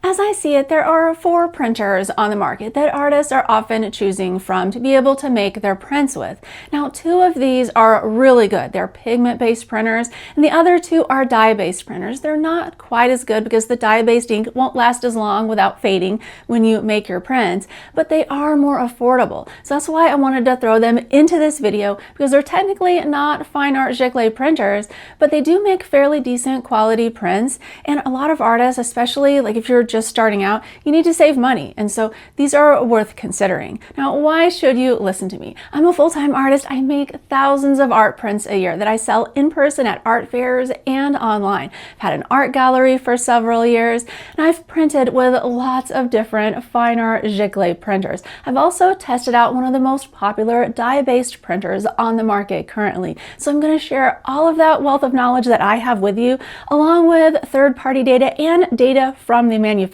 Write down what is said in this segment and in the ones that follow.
As I see it, there are 4 printers on the market that artists are often choosing from to be able to make their prints with. Now, 2 of these are really good. They're pigment-based printers, and the other 2 are dye-based printers. They're not quite as good because the dye-based ink won't last as long without fading when you make your prints, but they are more affordable. So that's why I wanted to throw them into this video, because they're technically not fine art giclee printers, but they do make fairly decent quality prints, and a lot of artists, especially like if you're just starting out, you need to save money, and so these are worth considering. Now, why should you listen to me? I'm a full-time artist. I make thousands of art prints a year that I sell in person at art fairs and online. I've had an art gallery for several years, and I've printed with lots of different fine art giclee printers. I've also tested out one of the most popular dye-based printers on the market currently, so I'm going to share all of that wealth of knowledge that I have with you, along with third-party data and data from the manufacturers.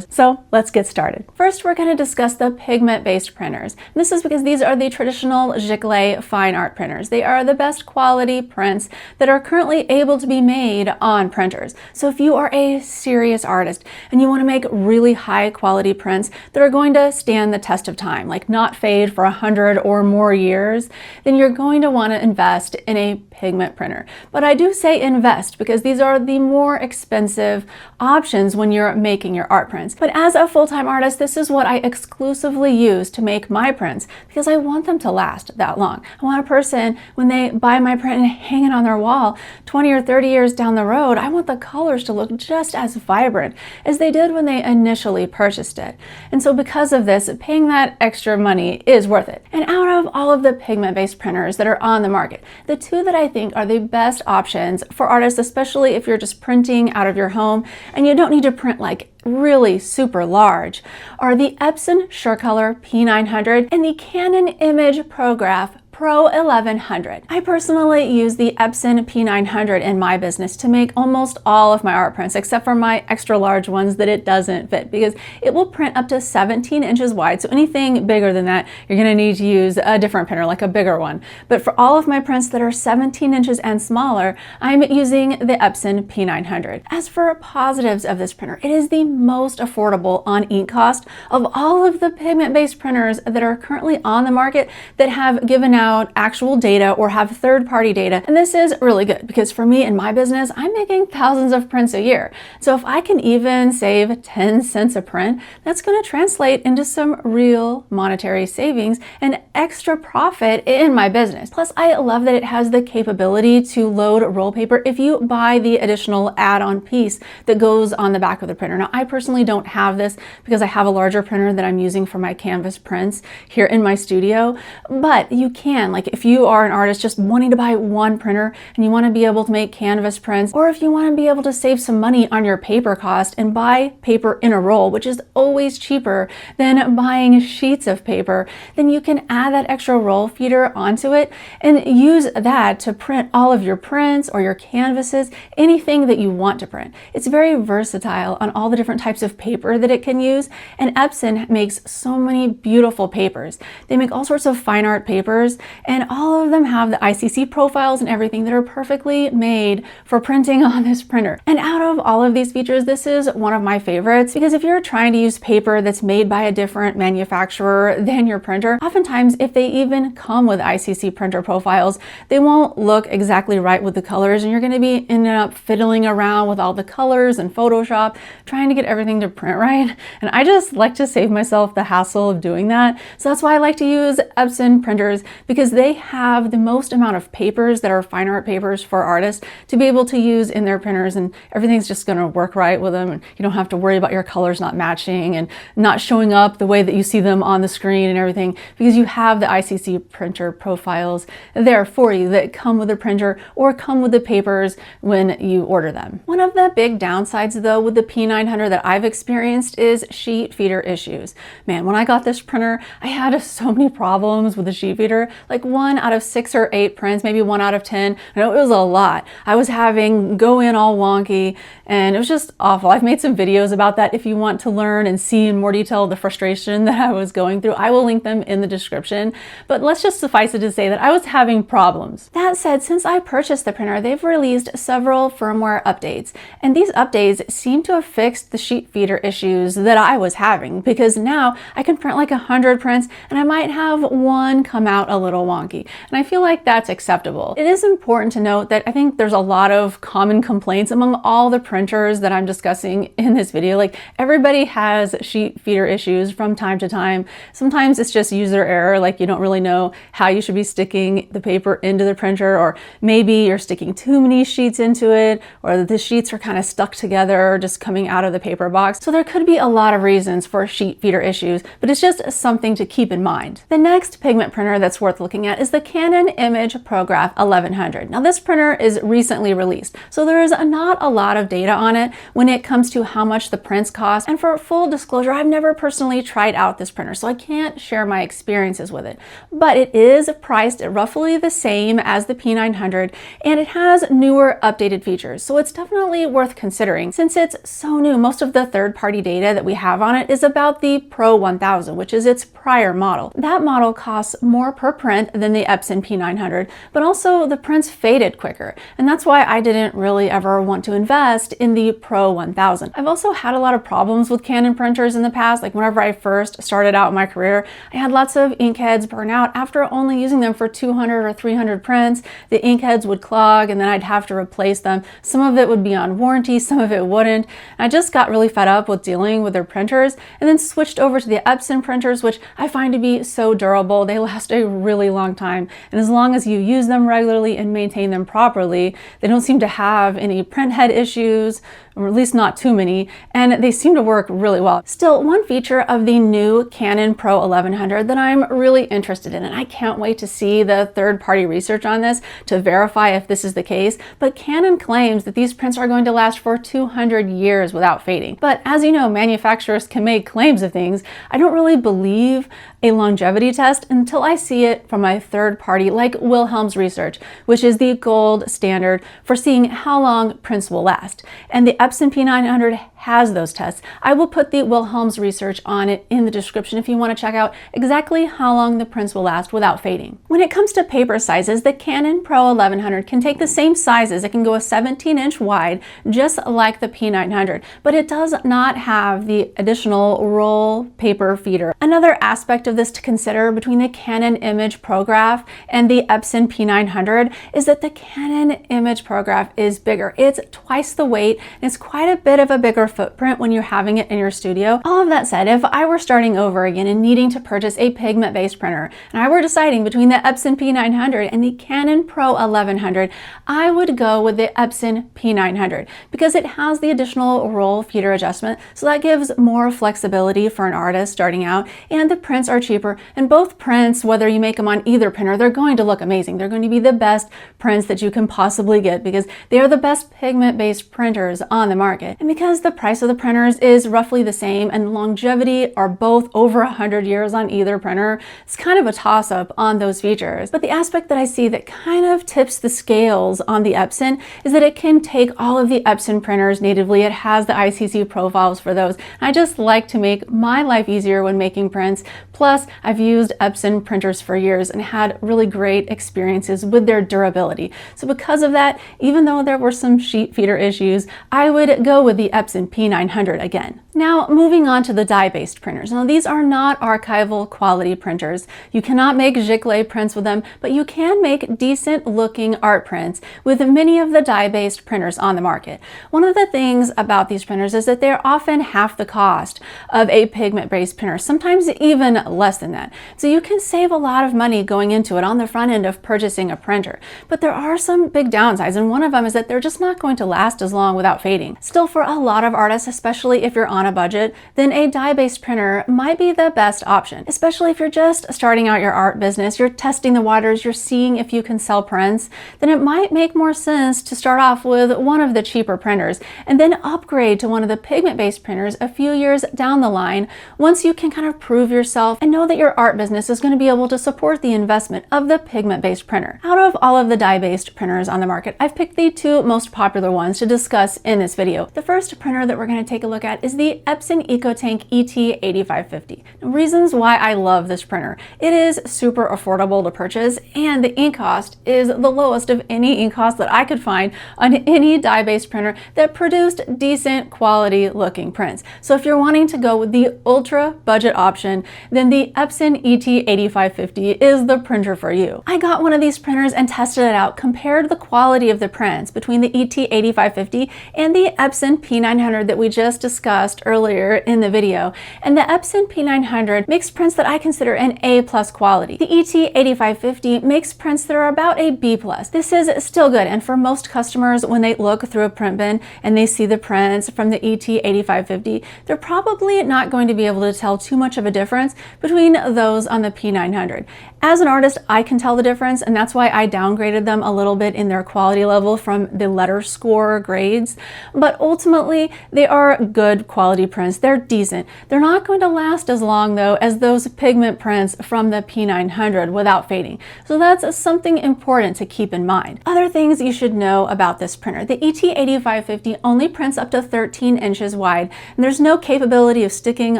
So let's get started. First, we're going to discuss the pigment-based printers. And this is because these are the traditional giclee fine art printers. They are the best quality prints that are currently able to be made on printers. So if you are a serious artist and you want to make really high quality prints that are going to stand the test of time, like not fade for 100 or more years, then you're going to want to invest in a pigment printer. But I do say invest because these are the more expensive options when you're making your art prints. But as a full-time artist, this is what I exclusively use to make my prints because I want them to last that long. I want a person, when they buy my print and hang it on their wall 20 or 30 years down the road, I want the colors to look just as vibrant as they did when they initially purchased it. And so because of this, paying that extra money is worth it. And out of all of the pigment-based printers that are on the market, the 2 that I think are the best options for artists, especially if you're just printing out of your home and you don't need to print like really super large, are the Epson SureColor P900 and the Canon imagePROGRAF Pro 1100. I personally use the Epson P900 in my business to make almost all of my art prints, except for my extra large ones that it doesn't fit, because it will print up to 17 inches wide. So anything bigger than that, you're going to need to use a different printer, like a bigger one. But for all of my prints that are 17 inches and smaller, I'm using the Epson P900. As for positives of this printer, it is the most affordable on ink cost of all of the pigment-based printers that are currently on the market that have given out actual data or have third-party data. And this is really good because for me in my business, I'm making thousands of prints a year. So if I can even save 10 cents a print, that's going to translate into some real monetary savings and extra profit in my business. Plus, I love that it has the capability to load roll paper if you buy the additional add-on piece that goes on the back of the printer. Now, I personally don't have this because I have a larger printer that I'm using for my canvas prints here in my studio, but you can, like if you are an artist just wanting to buy one printer and you want to be able to make canvas prints, or if you want to be able to save some money on your paper cost and buy paper in a roll, which is always cheaper than buying sheets of paper, then you can add that extra roll feeder onto it and use that to print all of your prints or your canvases, anything that you want to print. It's very versatile on all the different types of paper that it can use, and Epson makes so many beautiful papers. They make all sorts of fine art papers, and all of them have the ICC profiles and everything that are perfectly made for printing on this printer. And out of all of these features, this is one of my favorites because if you're trying to use paper that's made by a different manufacturer than your printer, oftentimes if they even come with ICC printer profiles, they won't look exactly right with the colors, and you're going to be ending up fiddling around with all the colors and Photoshop trying to get everything to print right. And I just like to save myself the hassle of doing that. So that's why I like to use Epson printers, because they have the most amount of papers that are fine art papers for artists to be able to use in their printers, and everything's just going to work right with them, and you don't have to worry about your colors not matching and not showing up the way that you see them on the screen and everything, because you have the ICC printer profiles there for you that come with the printer or come with the papers when you order them. One of the big downsides though with the P900 that I've experienced is sheet feeder issues. Man, when I got this printer, I had so many problems with the sheet feeder. like 1 out of 6 or 8 prints, maybe 1 out of 10. I know it was a lot. I was having go in all wonky and it was just awful. I've made some videos about that. If you want to learn and see in more detail the frustration that I was going through, I will link them in the description. But let's just suffice it to say that I was having problems. That said, since I purchased the printer, they've released several firmware updates. And these updates seem to have fixed the sheet feeder issues that I was having, because now I can print like 100 prints and I might have one come out a little wonky. And I feel like that's acceptable. It is important to note that I think there's a lot of common complaints among all the printers that I'm discussing in this video. Like, everybody has sheet feeder issues from time to time. Sometimes it's just user error, like you don't really know how you should be sticking the paper into the printer, or maybe you're sticking too many sheets into it, or the sheets are kind of stuck together just coming out of the paper box. So there could be a lot of reasons for sheet feeder issues, but it's just something to keep in mind. The next pigment printer that's worth looking at is the Canon imagePROGRAF 1100. Now, this printer is recently released, so there is not a lot of data on it when it comes to how much the prints cost. And for full disclosure, I've never personally tried out this printer, so I can't share my experiences with it. But it is priced at roughly the same as the P900, and it has newer updated features, so it's definitely worth considering. Since it's so new, most of the third-party data that we have on it is about the Pro 1000, which is its prior model. That model costs more per print than the Epson P900, but also the prints faded quicker, and that's why I didn't really ever want to invest in the Pro 1000. I've also had a lot of problems with Canon printers in the past. Like, whenever I first started out my career, I had lots of ink heads burn out. After only using them for 200 or 300 prints, the ink heads would clog and then I'd have to replace them. Some of it would be on warranty, some of it wouldn't. I just got really fed up with dealing with their printers and then switched over to the Epson printers, which I find to be so durable. They last a really long time, and as long as you use them regularly and maintain them properly, they don't seem to have any print head issues, or at least not too many, and they seem to work really well. Still, one feature of the new Canon Pro 1100 that I'm really interested in, and I can't wait to see the third-party research on this to verify if this is the case, but Canon claims that these prints are going to last for 200 years without fading. But as you know, manufacturers can make claims of things. I don't really believe a longevity test until I see it from a third party like Wilhelm's research, which is the gold standard for seeing how long prints will last. And the Epson P900 has those tests. I will put the Wilhelm's research on it in the description if you want to check out exactly how long the prints will last without fading. When it comes to paper sizes, the Canon Pro 1100 can take the same sizes. It can go a 17-inch wide, just like the P900, but it does not have the additional roll paper feeder. Another aspect of this to consider between the Canon imagePROGRAF and the Epson P900 is that the Canon imagePROGRAF is bigger. It's twice the weight, and it's quite a bit of a bigger footprint when you're having it in your studio. All of that said, if I were starting over again and needing to purchase a pigment-based printer, and I were deciding between the Epson P900 and the Canon Pro 1100, I would go with the Epson P900 because it has the additional roll feeder adjustment, so that gives more flexibility for an artist starting out, and the prints are cheaper. And both prints, whether you make them on either printer, they're going to look amazing. They're going to be the best prints that you can possibly get because they are the best pigment-based printers on the market. And because the price of the printers is roughly the same and longevity are both over 100 years on either printer, it's kind of a toss-up on those features. But the aspect that I see that kind of tips the scales on the Epson is that it can take all of the Epson printers natively. It has the ICC profiles for those. I just like to make my life easier when making prints. Plus, I've used Epson printers for years and had really great experiences with their durability. So because of that, even though there were some sheet feeder issues, I would go with the Epson P900 again. Now, moving on to the dye-based printers. Now, these are not archival quality printers. You cannot make giclee prints with them, but you can make decent looking art prints with many of the dye-based printers on the market. One of the things about these printers is that they're often half the cost of a pigment-based printer, sometimes even less than that. So you can save a lot of money going into it on the front end of purchasing a printer. But there are some big downsides, and one of them is that they're just not going to last as long without fading. Still, for a lot of of artists, especially if you're on a budget, then a dye-based printer might be the best option. Especially if you're just starting out your art business, you're testing the waters, you're seeing if you can sell prints, then it might make more sense to start off with one of the cheaper printers and then upgrade to one of the pigment-based printers a few years down the line once you can kind of prove yourself and know that your art business is going to be able to support the investment of the pigment-based printer. Out of all of the dye-based printers on the market, I've picked the two most popular ones to discuss in this video. The first printer that we're going to take a look at is the Epson EcoTank ET-8550. Now, reasons why I love this printer: it is super affordable to purchase, and the ink cost is the lowest of any ink cost that I could find on any dye-based printer that produced decent quality looking prints. So if you're wanting to go with the ultra budget option, then the Epson ET-8550 is the printer for you. I got one of these printers and tested it out, compared the quality of the prints between the ET-8550 and the Epson P900 that we just discussed earlier in the video. And the Epson P900 makes prints that I consider an A+ quality. The ET-8550 makes prints that are about a B+. This is still good, and for most customers, when they look through a print bin and they see the prints from the ET-8550, they're probably not going to be able to tell too much of a difference between those on the P900. As an artist, I can tell the difference, and that's why I downgraded them a little bit in their quality level from the letter score grades. But ultimately, they are good quality prints. They're decent. They're not going to last as long, though, as those pigment prints from the P900 without fading. So that's something important to keep in mind. Other things you should know about this printer: the ET-8550 only prints up to 13 inches wide, and there's no capability of sticking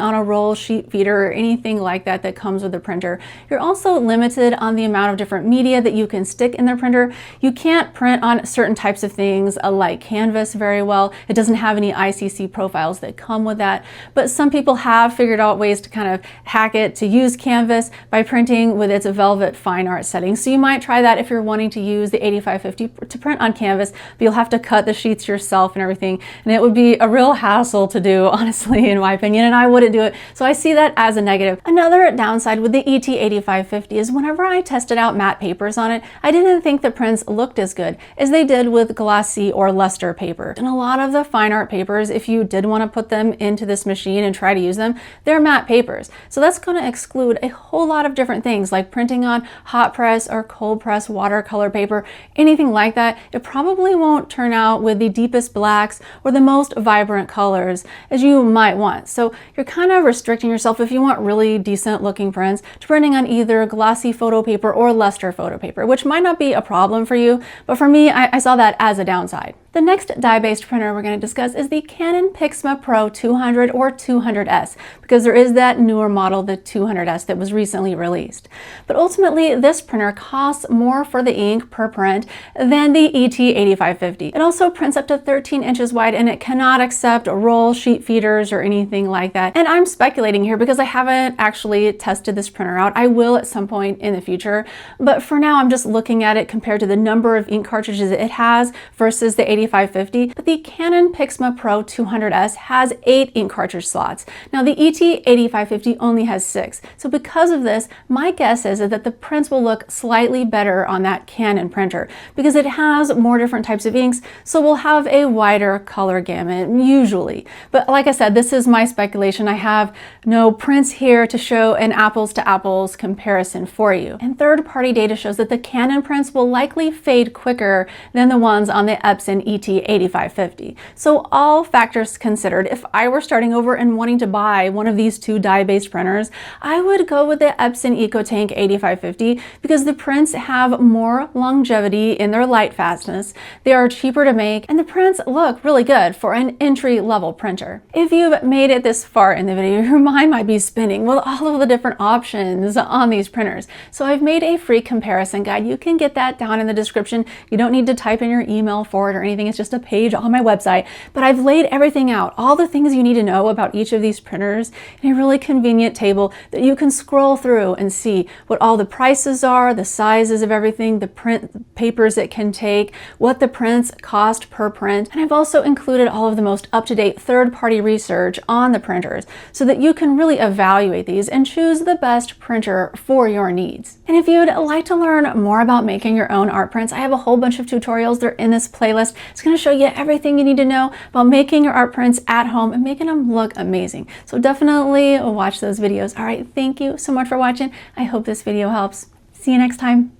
on a roll sheet feeder or anything like that that comes with the printer. You're also limited on the amount of different media that you can stick in the printer. You can't print on certain types of things like canvas very well. It doesn't have any ICC profiles that come with that, but some people have figured out ways to kind of hack it to use canvas by printing with its velvet fine art settings. So you might try that if you're wanting to use the 8550 to print on canvas, but you'll have to cut the sheets yourself and everything, and it would be a real hassle to do, honestly, in my opinion, and I wouldn't do it. So I see that as a negative. Another downside with the ET-8550 is whenever I tested out matte papers on it, I didn't think the prints looked as good as they did with glossy or luster paper. And a lot of the fine art papers, if you did want to put them into this machine and try to use them, they're matte papers. So that's going to exclude a whole lot of different things like printing on hot press or cold press watercolor paper, anything like that. It probably won't turn out with the deepest blacks or the most vibrant colors as you might want. So you're kind of restricting yourself, if you want really decent looking prints, to printing on either glossy photo paper or luster photo paper, which might not be a problem for you, but for me, I saw that as a downside. The next dye-based printer we're going to discuss is the Canon PIXMA Pro 200 or 200S, because there is that newer model, the 200S, that was recently released. But ultimately, this printer costs more for the ink per print than the ET-8550. It also prints up to 13 inches wide, and it cannot accept roll sheet feeders or anything like that. And I'm speculating here because I haven't actually tested this printer out. I will at some point in the future, but for now I'm just looking at it compared to the number of ink cartridges it has versus the 8550. But the Canon PIXMA Pro 200S has 8 ink cartridge slots. Now the ET-8550 only has 6. So because of this, my guess is that the prints will look slightly better on that Canon printer because it has more different types of inks, so we'll have a wider color gamut usually. But like I said, this is my speculation. I have no prints here to show an apples to apples comparison for you. And third-party data shows that the Canon prints will likely fade quicker than the ones on the Epson ET-8550. So all factors considered, if I were starting over and wanting to buy one of these two dye-based printers, I would go with the Epson EcoTank 8550 because the prints have more longevity in their light fastness, they are cheaper to make, and the prints look really good for an entry-level printer. If you've made it this far in the video, your mind might be spinning with all of the different options on these printers. So I've made a free comparison guide. You can get that down in the description. You don't need to type in your email for it or anything. It's just a page on my website. But I've laid everything out, all the things you need to know about each of these printers in a really convenient table that you can scroll through and see what all the prices are, the sizes of everything, the print papers it can take, what the prints cost per print. And I've also included all of the most up-to-date third-party research on the printers so that you can really evaluate these and choose the best printer for your needs. And if you'd like to learn more about making your own art prints, I have a whole bunch of tutorials. They're in this playlist, It's going to show you everything you need to know about making your art prints at home and making them look amazing. So definitely watch those videos. All right, thank you so much for watching. I hope this video helps. See you next time.